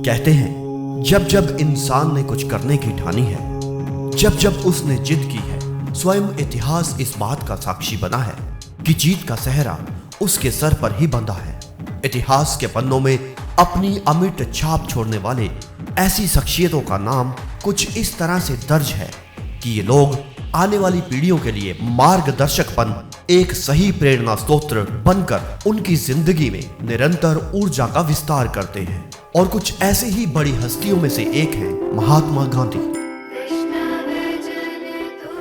कहते हैं जब जब इंसान ने कुछ करने की ठानी है, जब जब उसने जिद की है, स्वयं इतिहास इस बात का साक्षी बना है कि जीत का सेहरा उसके सर पर ही बंधा है। इतिहास के पन्नों में अपनी अमिट छाप छोड़ने वाले ऐसी शख्सियतों का नाम कुछ इस तरह से दर्ज है कि ये लोग आने वाली पीढ़ियों के लिए मार्गदर्शक बन एक सही प्रेरणा स्रोत बनकर उनकी जिंदगी में निरंतर ऊर्जा का विस्तार करते हैं। और कुछ ऐसे ही बड़ी हस्तियों में से एक है महात्मा गांधी।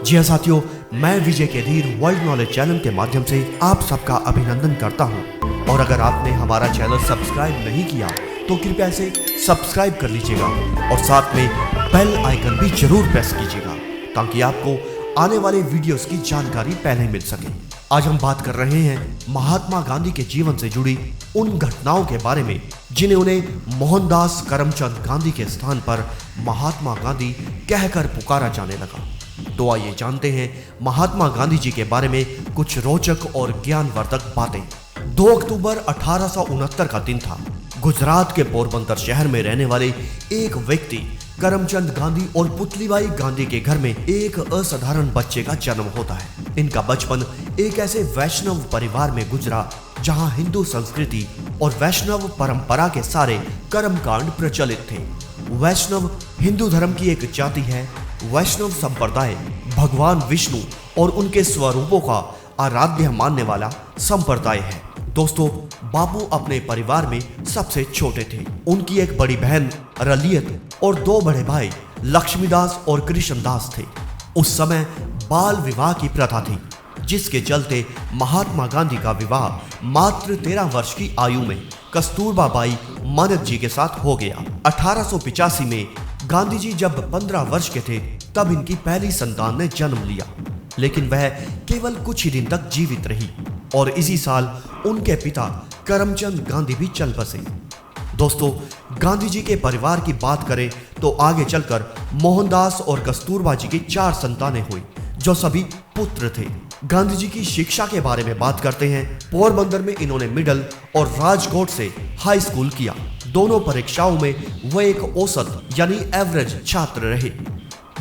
जी हाँ साथियों, मैं विजय केधीर वर्ल्ड नॉलेज चैनल के माध्यम से आप सबका अभिनंदन करता हूँ। और अगर आपने हमारा चैनल सब्सक्राइब नहीं किया तो कृपया इसे सब्सक्राइब कर लीजिएगा और साथ में बेल आइकन भी जरूर प्रेस कीजिएगा ताकि आपको आने वाले वीडियोस की जानकारी पहले मिल सके। आज हम बात कर रहे हैं महात्मा गांधी के जीवन से जुड़ी उन घटनाओं के बारे में जिन्हें उन्हें मोहनदास करमचंद गांधी के स्थान पर महात्मा गांधी कहकर पुकारा जाने लगा। तो आइए जानते हैं महात्मा गांधी जी के बारे में कुछ रोचक और ज्ञानवर्धक बातें। 2 अक्टूबर 1869 का दिन था। गुजरात के पोरबंदर शहर में रहने वाले एक व्यक्ति करमचंद गांधी और पुतलीबाई गांधी के घर में एक असाधारण बच्चे का जन्म होता है। इनका बचपन एक ऐसे वैष्णव परिवार में गुजरा जहां हिंदू संस्कृति और वैष्णव परंपरा के सारे कर्मकांड प्रचलित थे। वैष्णव हिंदू धर्म की एक जाति है। वैष्णव संप्रदाय भगवान विष्णु और उनके स्वरूपों का आराध्य मानने वाला संप्रदाय है। दोस्तों, बापू अपने परिवार में सबसे छोटे थे। उनकी एक बड़ी बहन रलियत और 2 बड़े भाई लक्ष्मीदास और कृष्णदास थे। उस समय बाल विवाह की प्रथा थी, जिसके चलते महात्मा गांधी का विवाह मात्र 13 वर्ष की आयु में कस्तूरबा बाई मानक जी के साथ हो गया। 1885 में गांधी जी जब 15 वर्ष के थे तब इनकी पहली संतान ने जन्म लिया, लेकिन वह केवल कुछ ही दिन तक जीवित रही और इसी साल उनके पिता करमचंद गांधी भी चल बसे। दोस्तों, गांधी जी के परिवार की बात करें तो आगे चलकर मोहनदास और कस्तूरबा जी की 4 संतानें हुई जो सभी पुत्र थे। गांधी जी की शिक्षा के बारे में बात करते हैं। पोरबंदर में इन्होंने मिडिल और राजकोट से हाई स्कूल किया। दोनों परीक्षाओं में वह एक औसत यानी एवरेज छात्र रहे।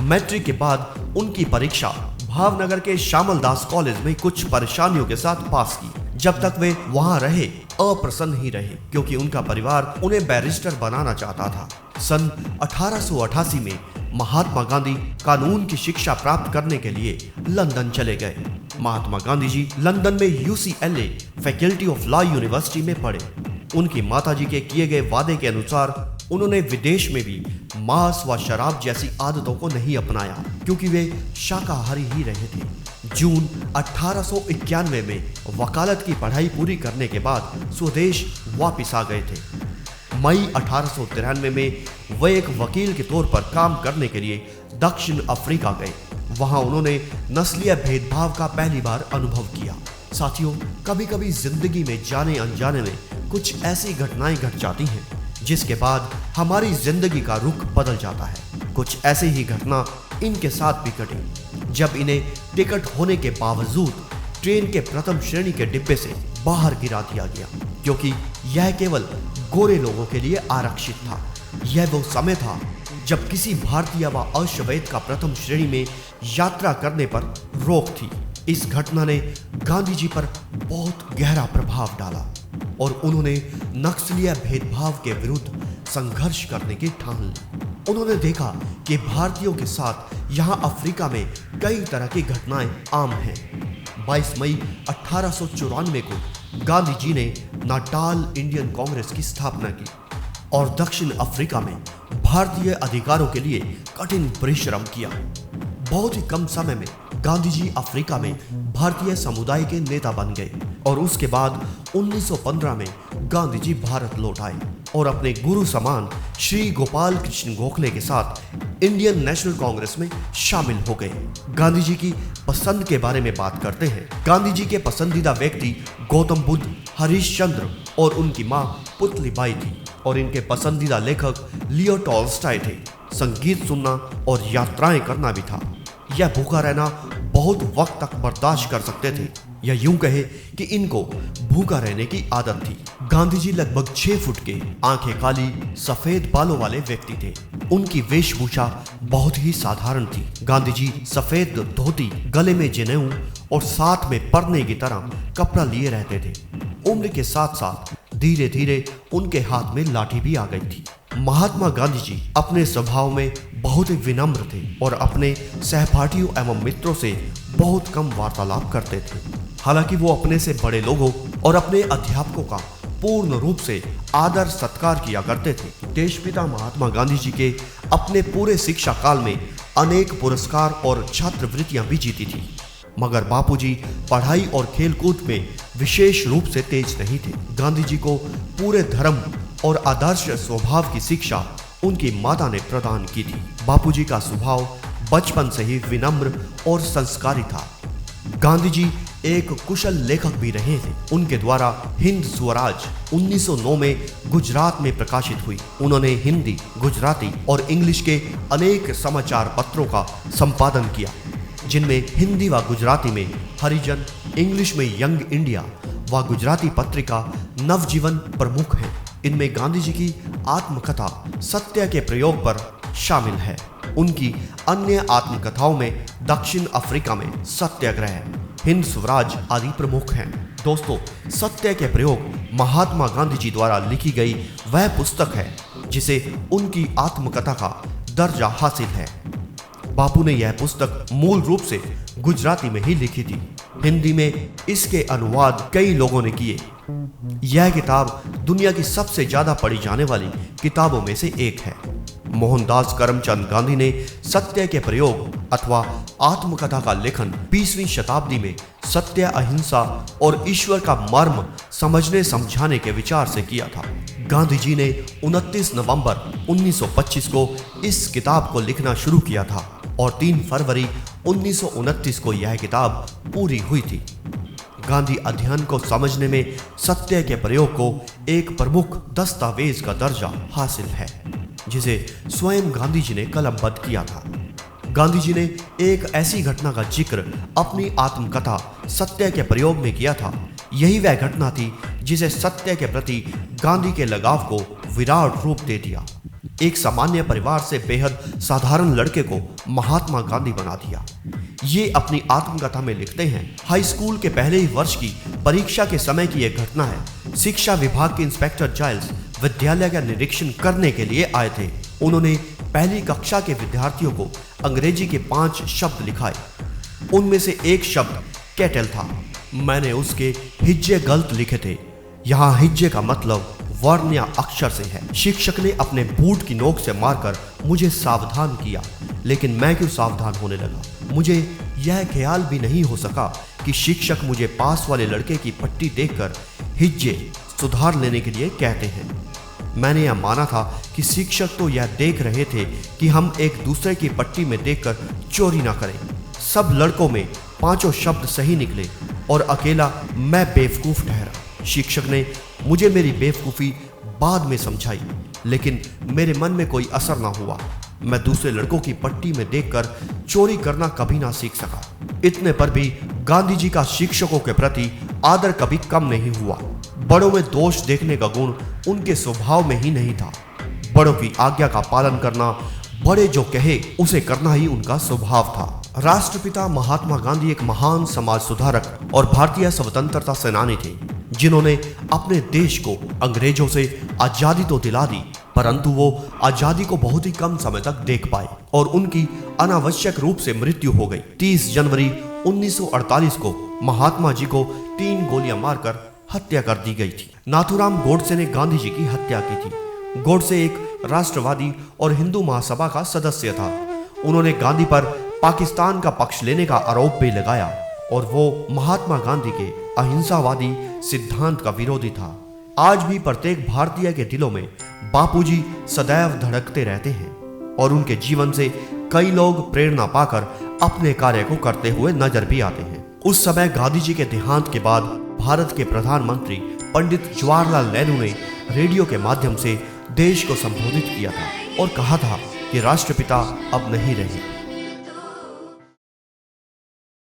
मैट्रिक के बाद उनकी परीक्षा भावनगर के श्यामलदास कॉलेज में कुछ परेशानियों के साथ पास की। जब तक वे वहां रहे अप्रसन्न ही रहे क्योंकि उनका परिवार उन्हें बैरिस्टर बनाना चाहता था। सन 1888 में महात्मा गांधी कानून की शिक्षा प्राप्त करने के लिए लंदन चले गए। महात्मा गांधी जी लंदन में UCLA faculty of law university में पढ़े। उनकी माताजी के किए गए वादे के अनुसार उन्होंने विदेश में भी मांस व शराब जैसी आदतों को नहीं अपनाया क्योंकि वे शाकाहारी ही रहे थे। जून 1891 में वकालत की पढ़ाई पूरी करने के बाद स्वदेश वापस आ गए थे। मई 1893 में वे एक वकील के तौर पर काम करने के लिए दक्षिण अफ्रीका गए। वहां उन्होंने नस्लीय भेदभाव का पहली बार अनुभव किया। साथियों, कभी कभी जिंदगी में जाने अनजाने में कुछ ऐसी घटनाएं घट जाती हैं जिसके बाद हमारी जिंदगी का रुख बदल जाता है। कुछ ऐसी ही घटना इनके साथ भी घटी जब इन्हें टिकट होने के बावजूद ट्रेन के प्रथम श्रेणी के डिब्बे से बाहर गिरा दिया गया क्योंकि यह केवल गोरे लोगों के लिए आरक्षित था। यह वो समय था जब किसी भारतीय व अश्वेत का प्रथम श्रेणी में यात्रा करने पर रोक थी। इस घटना ने गांधी जी पर बहुत गहरा प्रभाव डाला और उन्होंने नक्सलीय भेदभाव के विरुद्ध संघर्ष करने की ठान ली। उन्होंने देखा कि भारतीयों के साथ यहाँ अफ्रीका में कई तरह की घटनाएं आम हैं। 22 मई 1894 को गांधी जी ने नाटाल इंडियन कांग्रेस की स्थापना की और दक्षिण अफ्रीका में भारतीय अधिकारों के लिए कठिन परिश्रम किया। बहुत ही कम समय में गांधी जी अफ्रीका में भारतीय समुदाय के नेता बन गए और उसके बाद 1915 में गांधी जी भारत लौट आए और अपने गुरु समान श्री गोपाल कृष्ण गोखले के साथ इंडियन नेशनल कांग्रेस में शामिल हो गए। गांधी जी की पसंद के बारे में बात करते हैं। गांधी जी के पसंदीदा व्यक्ति गौतम बुद्ध, हरीश चंद्र और उनकी मां पुतलीबाई थी और इनके पसंदीदा लेखक लियो टॉल्स्टॉय थे। संगीत सुनना और यात्राएं करना भी था। यह भूखा रहना बहुत वक्त तक बर्दाश्त कर सकते थे या यूं कहे कि इनको भूखा रहने की आदत थी। गांधी जी लगभग 6 फुट के, आंखें काली, सफेद बालों वाले व्यक्ति थे। उनकी वेशभूषा बहुत ही साधारण थी। गांधी जी सफेद धोती, गले में जनेऊ और साथ में परने की तरह कपड़ा लिए रहते थे। उम्र के साथ साथ धीरे धीरे उनके हाथ में लाठी भी आ गई थी। महात्मा गांधी जी अपने स्वभाव में बहुत ही विनम्र थे और अपने सहपाठियों एवं मित्रों से बहुत कम वार्तालाप करते थे। हालांकि वो अपने से बड़े लोगों और अपने अध्यापकों का पूर्ण रूप से आदर सत्कार किया करते थे। देशपिता महात्मा गांधी जी के अपने पूरे शिक्षा काल में अनेक पुरस्कार और छात्रवृत्तियां भी जीती थी, मगर बापूजी पढ़ाई और खेलकूद में विशेष रूप से तेज नहीं थे। गांधी जी को पूरे धर्म और आदर्श स्वभाव की शिक्षा उनकी माता ने प्रदान की थी। बापूजी का स्वभाव बचपन से ही विनम्र और संस्कारी था। गांधी जी एक कुशल लेखक भी रहे थे। उनके द्वारा हिंद स्वराज 1909 में गुजरात में प्रकाशित हुई। उन्होंने हिंदी, गुजराती और इंग्लिश के अनेक समाचार पत्रों का संपादन किया, जिनमें हिंदी व गुजराती में हरिजन, इंग्लिश में यंग इंडिया व गुजराती पत्रिका नवजीवन प्रमुख हैं। इनमें गांधी जी की आत्मकथा सत्य के प्रयोग पर शामिल है। उनकी अन्य आत्मकथाओं में दक्षिण अफ्रीका में सत्याग्रह, हिंद स्वराज आदि प्रमुख हैं। दोस्तों, सत्य के प्रयोग महात्मा गांधी जी द्वारा लिखी गई वह पुस्तक है जिसे उनकी आत्मकथा का दर्जा हासिल है। बापू ने यह पुस्तक मूल रूप से गुजराती में ही लिखी थी। हिंदी में इसके अनुवाद कई लोगों ने किए। यह किताब दुनिया की सबसे ज्यादा पढ़ी जाने वाली किताबों में से एक है। मोहनदास करमचंद गांधी ने सत्य के प्रयोग अथवा आत्मकथा का लेखन 20वीं शताब्दी में सत्य, अहिंसा और ईश्वर का मर्म समझने समझाने के विचार से किया था। गांधी जी ने 29 नवंबर 1925 को इस किताब को लिखना शुरू किया था और 3 फरवरी 1929 को यह किताब पूरी हुई थी। गांधी अध्ययन को समझने में सत्य के प्रयोग को एक प्रमुख दस्तावेज का दर्जा हासिल है, जिसे स्वयं गांधी जी ने कलमबद्ध किया था। गांधी जी ने एक ऐसी घटना का जिक्र अपनी आत्मकथा सत्य के प्रयोग में किया था। यही वह घटना थी जिसे सत्य के प्रति गांधी के लगाव को विराट रूप दे दिया। एक सामान्य परिवार से बेहद साधारण लड़के को महात्मा गांधी बना दिया। ये अपनी आत्मकथा में लिखते हैं, हाई स्कूल के पहले ही वर्ष की परीक्षा के समय की एक घटना है। शिक्षा विभाग के इंस्पेक्टर जाइल्स विद्यालय का निरीक्षण करने के लिए आए थे। उन्होंने पहली कक्षा के विद्यार्थियों को अंग्रेजी के 5 शब्द लिखाए। उनमें से एक शब्द कैटल था। मैंने उसके हिज्जे गलत लिखे थे। यहाँ हिज्जे का मतलब वर्ण या अक्षर से है। शिक्षक ने अपने बूट की नोक से मारकर मुझे सावधान किया, लेकिन मैं क्यों सावधान होने लगा? मुझे यह ख्याल भी नहीं हो सका कि शिक्षक मुझे पास वाले लड़के की पट्टी देखकर हिज्जे सुधार लेने के लिए कहते हैं। मैंने यह माना था कि शिक्षक तो यह देख रहे थे कि हम एक दूसरे की पट्टी में देखकर चोरी ना करें। सब लड़कों में 5 शब्द सही निकले और अकेला मैं बेवकूफ ठहरा। शिक्षक ने मुझे मेरी बेवकूफ़ी बाद में समझाई, लेकिन मेरे मन में कोई असर ना हुआ। मैं दूसरे लड़कों की पट्टी में देखकर चोरी करना कभी ना सीख सका। इतने पर भी गांधी जी का शिक्षकों के प्रति आदर कभी कम नहीं हुआ। बड़ों में दोष देखने का गुण उनके स्वभाव में ही नहीं था। बड़ों की आज्ञा का पालन करना, बड़े जो कहे उसे करना ही उनका स्वभाव था। राष्ट्रपिता महात्मा गांधी एक महान समाज सुधारक और भारतीय स्वतंत्रता सेनानी थे, जिन्होंने अपने देश को अंग्रेजों से आजादी तो दिला दी, परंतु वो आजादी को बहुत ही कम समय तक देख पाए और उनकी अनावश्यक रूप से मृत्यु हो गई। 30 जनवरी 1948 को महात्मा जी को 3 गोलियां मारकर हत्या कर दी गई थी। नाथूराम गोडसे ने गांधी जी की हत्या की थी। गोडसे एक राष्ट्रवादी और हिंदू महासभा का सदस्य था। उन्होंने गांधी पर पाकिस्तान का पक्ष लेने का आरोप भी लगाया और वो महात्मा गांधी के अहिंसावादी सिद्धांत का विरोधी था। आज भी प्रत्येक भारतीय के दिलों में बापूजी सदैव धड़कते रहते हैं और उनके जीवन से कई लोग प्रेरणा पाकर अपने कार्य को करते हुए नजर भी आते हैं। उस समय गांधी जी के देहांत के बाद भारत के प्रधानमंत्री पंडित जवाहरलाल नेहरू ने रेडियो के माध्यम से देश को संबोधित किया था और कहा था कि राष्ट्रपिता अब नहीं रहे।